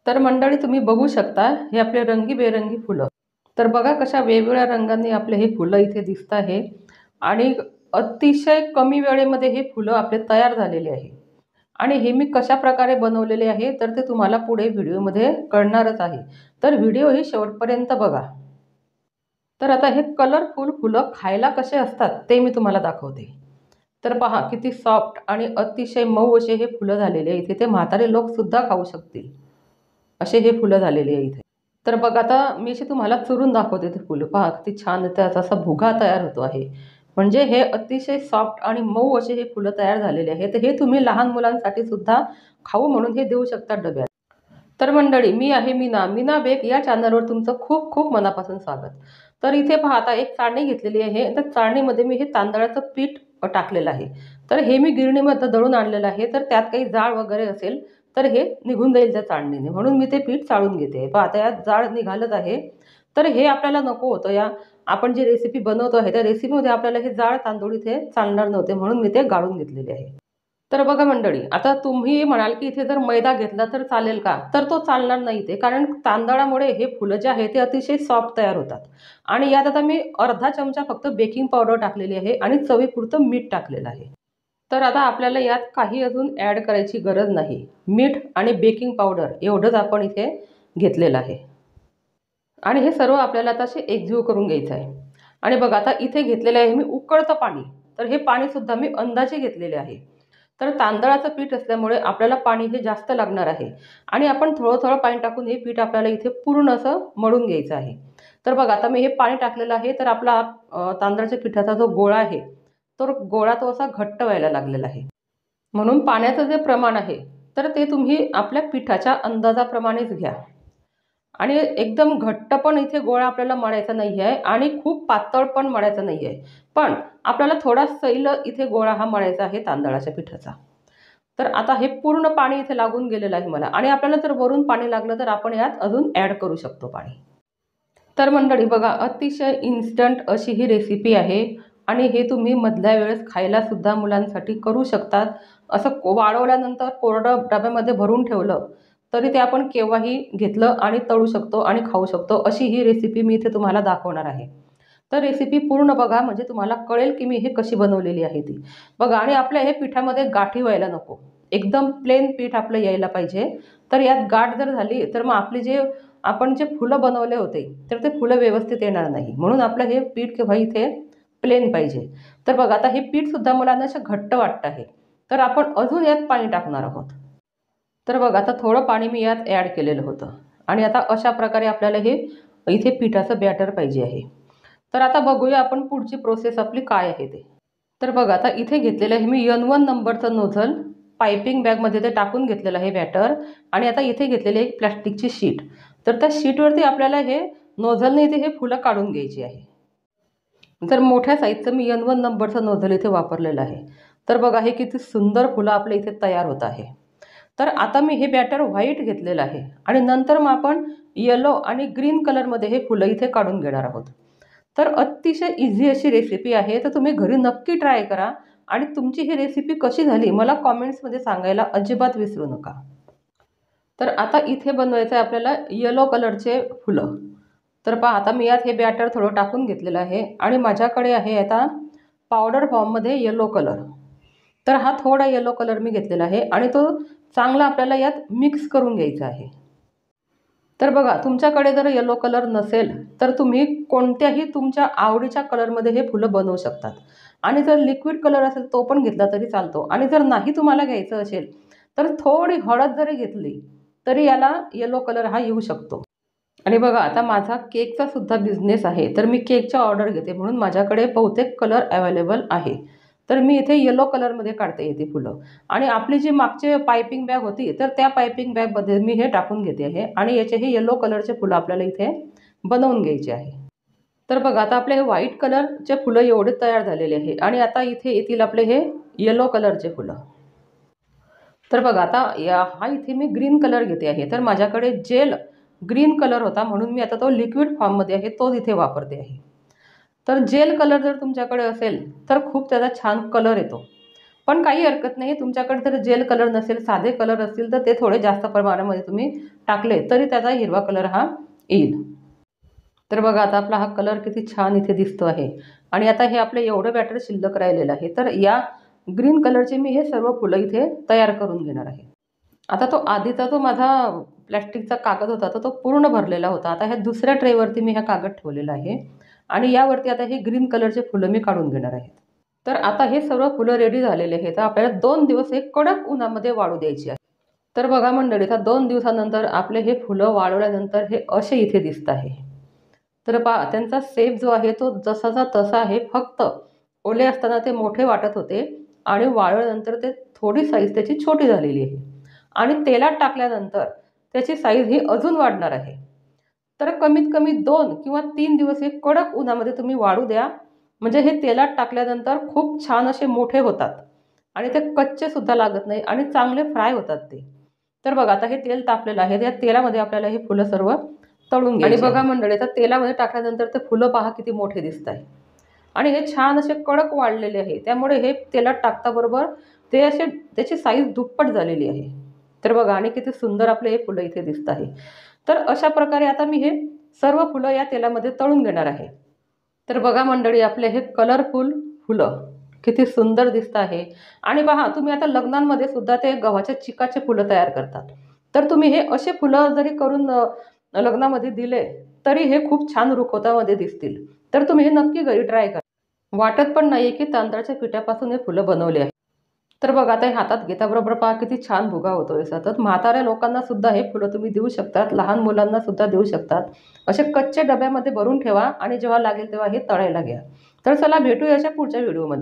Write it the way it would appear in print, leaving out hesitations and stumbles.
तर मंडळी तुम्ही बघू शकता हे आपले रंगीबेरंगी फुलं. तर बघा कशा वेगवेगळ्या रंगांनी आपले हे फुलं इथे दिसत आहे आणि अतिशय कमी वेळेमध्ये हे फुलं आपले तयार झालेले आहे. आणि हे मी कशा प्रकारे बनवलेले आहे तर ते तुम्हाला पुढे व्हिडिओमध्ये कळणारच आहे. तर व्हिडिओ ही शेवटपर्यंत बघा. तर आता हे कलरफुल फुलं खायला कसे असतात ते मी तुम्हाला दाखवते. तर पहा किती सॉफ्ट आणि अतिशय मऊ असे हे फुलं झालेले आहे. इथे ते म्हातारे लोक सुद्धा खाऊ शकतील असे हे फुलं झालेले आहे इथे. तर बघा आता मी अशी तुम्हाला चुरून दाखवते ते फुलं. पहा किती छान त्याचा असा भुगा तयार होतो आहे. म्हणजे हे अतिशय सॉफ्ट आणि मऊ असे हे फुलं तयार झालेले आहे. तर हे तुम्ही लहान मुलांसाठी सुद्धा खाऊ म्हणून हे देऊ शकता डब्यात. तर मंडळी मी आहे मीना बेक या चॅनलवर तुमचं खूप खूप मनापासून स्वागत. तर इथे पहा आता एक चाळणी घेतलेली आहे. तर चाळणीमध्ये मी हे तांदळाचं पीठ टाकलेलं आहे. तर हे मी गिरणीमध्ये दळून आणलेलं आहे. तर त्यात काही जाळ वगैरे असेल तर हे निघून जाईल त्या चाळणीने, म्हणून मी ते पीठ चाळून घेते. पहा आता यात जाळ निघालत आहे. तर हे आपल्याला नको होतं. या आपण जी रेसिपी बनवतो आहे त्या रेसिपीमध्ये आपल्याला हे जाळ तांदूळ इथे चालणार नव्हते, म्हणून मी ते गाळून घेतलेले आहे. तर बघा मंडळी आता तुम्ही म्हणाल की इथे जर मैदा घेतला तर चालेल का? तर तो चालणार नाही ते, कारण तांदळामुळे हे फुलं जे आहे ते अतिशय सॉफ्ट तयार होतात. आणि यात आता मी अर्धा चमचा फक्त बेकिंग पावडर टाकलेली आहे आणि चवीपुरतं मीठ टाकलेलं आहे. तर आता आपल्याला यात काही अजून ॲड करायची गरज नाही. मीठ आणि बेकिंग पावडर एवढंच आपण इथे घेतलेलं आहे. आणि हे सर्व आपल्याला आता असे एकजीव करून घ्यायचं आहे. आणि बघा आता इथे घेतलेलं आहे मी उकळतं पाणी. तर हे पाणीसुद्धा मी अंदाजे घेतलेले आहे. तर तांदळाचं पीठ असल्यामुळे आपल्याला पाणी हे जास्त लागणार आहे. आणि आपण थोडं थोडं पाणी टाकून हे पीठ आपल्याला इथे पूर्ण असं मळून घ्यायचं आहे. तर बघा आता मी हे पाणी टाकलेलं आहे. तर आपला तांदळाच्या पिठाचा जो गोळा आहे तो गोळा तो असा घट्ट व्हायला लागलेला आहे. म्हणून पाण्याचं जे प्रमाण आहे तर ते तुम्ही आपल्या पिठाच्या अंदाजाप्रमाणेच घ्या. आणि एकदम घट्ट पण इथे गोळा आपल्याला मळायचा नाही आहे आणि खूप पातळ पण मळायचा नाही आहे. पण आपल्याला थोडा सैल इथे गोळा हा मळायचा आहे तांदळाच्या पिठाचा. तर आता हे पूर्ण पाणी इथे लागून गेलेलं आहे मला, आणि आपल्याला जर वरून पाणी लागलं तर आपण यात अजून ॲड करू शकतो पाणी. तर मंडळी बघा अतिशय इन्स्टंट अशी ही रेसिपी आहे. आणि हे तुम्ही मधल्या वेळेस खायलासुद्धा मुलांसाठी करू शकतात. असं वाळवल्यानंतर कोरडं डब्यामध्ये भरून ठेवलं तरी ते आपण केव्हाही घेतलं आणि तळू शकतो आणि खाऊ शकतो. अशी ही रेसिपी मी इथे तुम्हाला दाखवणार आहे. तर रेसिपी पूर्ण बघा म्हणजे तुम्हाला कळेल की मी हे कशी बनवलेली आहे ती. बघा आणि आपल्या हे पिठामध्ये गाठी व्हायला नको. एकदम प्लेन पीठ आपलं यायला पाहिजे. तर यात गाठ जर झाली तर मग आपले जे आपण जे फुलं बनवले होते तर ते फुलं व्यवस्थित येणार नाही. म्हणून आपलं हे पीठ केव्हा इथे प्लेन पाहिजे. तर बघा आता हे पीठसुद्धा मुलांना असं घट्ट वाटतं आहे. तर आपण अजून यात पाणी टाकणार आहोत. तर बघा आता थोडं पाणी मी यात ॲड केलेलं होतं. आणि आता अशा प्रकारे आपल्याला हे इथे पिठाचं बॅटर पाहिजे आहे. तर आता बघूया आपण पुढची प्रोसेस आपली काय आहे ते. तर बघा आता इथे घेतलेलं आहे मी N1 नंबरचं नोझल पायपिंग बॅगमध्ये ते टाकून घेतलेलं आहे बॅटर. आणि आता इथे घेतलेली एक प्लॅस्टिकची शीट. तर त्या शीटवरती आपल्याला हे नोझलने इथे हे फुलं काढून घ्यायची आहे. तर मोठ्या साईजचं मी N1 नंबरचं नोझल इथे वापरलेलं आहे. तर बघा हे किती सुंदर फुलं आपल्या इथे तयार होत आहे. तर आता मी हे बॅटर व्हाईट घेतलेलं आहे आणि नंतर मग आपण येलो आणि ग्रीन कलरमध्ये हे फुलं इथे काढून घेणार आहोत. तर अतिशय इझी अशी रेसिपी आहे. तर तुम्ही घरी नक्की ट्राय करा आणि तुमची ही रेसिपी कशी झाली मला कॉमेंट्समध्ये सांगायला अजिबात विसरू नका. तर आता इथे बनवायचं आहे आपल्याला येलो कलरचे फुलं. तर पहा आता मी यात हे बॅटर थोडं टाकून घेतलेलं आहे आणि माझ्याकडे आहे आता पावडर फॉर्ममध्ये येलो कलर. तर हा थोडा येलो कलर मी घेतलेला आहे आणि तो चांगला आपल्याला यात मिक्स करून घ्यायचा आहे. तर बघा तुमच्याकडे जर येलो कलर नसेल तर तुम्ही कोणत्याही तुमच्या आवडीच्या कलरमध्ये हे फुलं बनवू शकतात. आणि जर लिक्विड कलर असेल तो पण घेतला तरी चालतो. आणि जर नाही तुम्हाला घ्यायचं असेल तर थोडी हळद जरी घेतली तरी याला येलो कलर हा येऊ शकतो. आणि बघा आता माझा केकचा सुद्धा बिझनेस आहे. तर मी केकच्या ऑर्डर घेते म्हणून माझ्याकडे बहुतेक कलर अवेलेबल आहे. तर मी इथे येलो कलरमध्ये काढते येते फुलं. आणि आपली जी मागची पायपिंग बॅग होती तर त्या पायपिंग बॅगमध्ये मी हे टाकून घेते आहे आणि याचे हे येलो कलरचे फुलं आपल्याला इथे बनवून घ्यायचे आहे. तर बघा आता आपले हे व्हाईट कलरचे फुलं एवढे तयार झालेले आहे आणि आता इथे येतील आपले हे येलो कलरचे फुलं. तर बघा आता हा इथे मी ग्रीन कलर घेते आहे. तर माझ्याकडे जेल ग्रीन कलर होता म्हणून मी आता तो लिक्विड फॉर्ममध्ये आहे तोच इथे वापरते आहे. तर जेल कलर जर तुमच्याकडे असेल तर खूप त्याचा छान कलर येतो. पण काही हरकत नाही, तुमच्याकडे जर जेल कलर नसेल, साधे कलर असतील तर ते थोडे जास्त प्रमाणामध्ये तुम्ही टाकले तरी त्याचा हिरवा कलर हा येईल. तर बघा आता आपला हा कलर किती छान इथे दिसतो आहे. आणि आता हे आपलं एवढं बॅटर शिल्लक राहिलेलं आहे, तर या ग्रीन कलरचे मी हे सर्व फुलं इथे तयार करून घेणार आहे. आता तो आधीचा जो माझा प्लॅस्टिकचा कागद होता तो पूर्ण भरलेला होता. आता ह्या दुसऱ्या ट्रेवरती मी हा कागद ठेवलेला आहे आणि यावरती आता हे ग्रीन कलरचे फुलं मी काढून घेणार आहे. तर आता हे सर्व फुलं रेडी झालेले आहेत. तर आपल्याला 2 दिवस हे कडक उन्हामध्ये वाळू द्यायची आहे. तर बघा मंडळी, आता 2 दिवसानंतर आपले हे फुलं वाळवल्यानंतर हे असे इथे दिसत आहे. तर पहा, त्यांचा शेप जो आहे तो जसाचा तसा आहे. फक्त ओले असताना ते मोठे वाटत होते आणि वाळल्यानंतर ते थोडी साईज त्याची छोटी झालेली आहे आणि तेलात टाकल्यानंतर त्याची साईज ही अजून वाढणार आहे. तर कमीत कमी 2 किंवा 3 दिवस हे कडक उन्हामध्ये तुम्ही वाळू द्या, म्हणजे हे तेलात टाकल्यानंतर खूप छान असे मोठे होतात आणि ते कच्चे सुद्धा लागत नाही आणि चांगले फ्राय होतात ते. तर बघा आता हे तेल तापलेलं आहे, त्या तेलामध्ये आपल्याला हे फुलं सर्व तळून घ्यायची. आणि बघा मंडळी, तर तेलामध्ये टाकल्यानंतर ते फुलं पहा किती मोठे दिसत आहे आणि हे छान असे कडक वाळलेले आहे. त्यामुळे हे तेलात टाकताबरोबर ते असे त्याची साईज दुप्पट झालेली आहे. तर बघा आणि किती सुंदर आपले हे फुलं इथे दिसत आहे. तर अशा प्रकारे आता मी हे सर्व फुलं या तेलामध्ये तळून घेणार आहे. तर बघा मंडळी, आपले हे कलरफुल फुलं किती सुंदर दिसत आहे. आणि पहा, तुम्ही आता लग्नांमध्ये सुद्धा ते गव्हाच्या चिकाचे फुलं तयार करतात. तर तुम्ही हे असे फुलं जरी करून लग्नामध्ये दिले तरी हे खूप छान रुखवतामध्ये दिसतील. तर तुम्ही हे नक्की घरी ट्राय करा. वाटत पण नाही की तांदळाच्या पिठापासून हे फुलं बनवले आहे. तर बघा आता हे हातात घेताबरोबर पहा किती छान भुगा होतोय. सतत म्हाताऱ्या लोकांना सुद्धा हे फुलं तुम्ही देऊ शकतात, लहान मुलांना सुद्धा देऊ शकतात. असे कच्चे डब्यामध्ये भरून ठेवा आणि जेव्हा लागेल तेव्हा हे तळायला घ्या. तर चला भेटूया अशा पुढच्या व्हिडिओमध्ये.